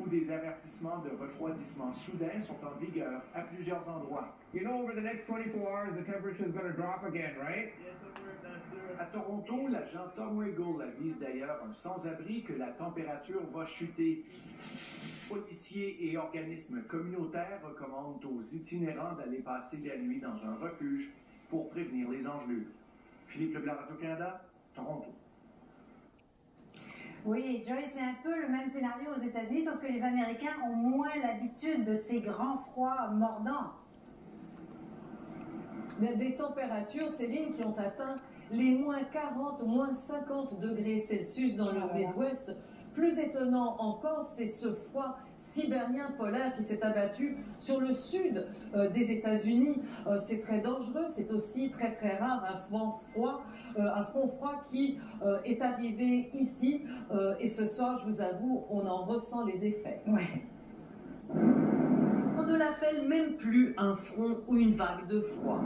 des avertissements de refroidissement soudain sont en vigueur à plusieurs endroits. You know, over the next 24 hours, the temperature is going to drop again, right? À Toronto, l'agent Tom Riggle avise d'ailleurs un sans-abri que la température va chuter. Policiers et organismes communautaires recommandent aux itinérants d'aller passer la nuit dans un refuge pour prévenir les engelures. Philippe Leblanc, Radio-Canada, Toronto. Oui, Joyce, c'est un peu le même scénario aux États-Unis, sauf que les Américains ont moins l'habitude de ces grands froids mordants. Des températures, Céline, qui ont atteint les moins 40, moins 50 degrés Celsius dans le Midwest. Plus étonnant encore, c'est ce froid sibérien polaire qui s'est abattu sur le sud des États-Unis. C'est très dangereux, c'est aussi très très rare, un front froid qui est arrivé ici. Et ce soir, je vous avoue, on en ressent les effets. Ouais. On ne l'appelle même plus un front ou une vague de froid.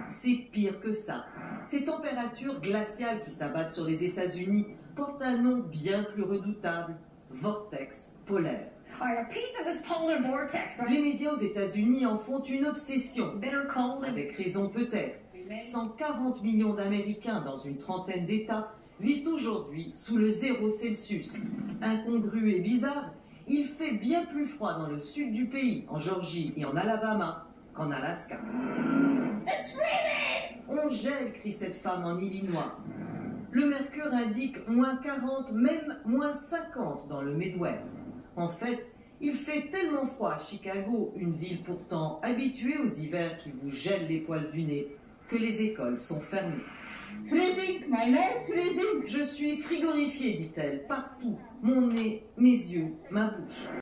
C'est pire que ça. Ces températures glaciales qui s'abattent sur les États-Unis portent un nom bien plus redoutable, vortex polaire. Les médias aux États-Unis en font une obsession, avec raison peut-être. 140 millions d'Américains dans une trentaine d'États vivent aujourd'hui sous le 0 Celsius. Incongru et bizarre, il fait bien plus froid dans le sud du pays, en Georgie et en Alabama, qu'en Alaska. On gèle, crie cette femme en Illinois. Le mercure indique moins 40, même moins 50 dans le Midwest. En fait, il fait tellement froid à Chicago, une ville pourtant habituée aux hivers qui vous gèlent les poils du nez, que les écoles sont fermées. Freezing, my nose freezing. Je suis frigorifiée, dit-elle, partout. Mon nez, mes yeux, ma bouche.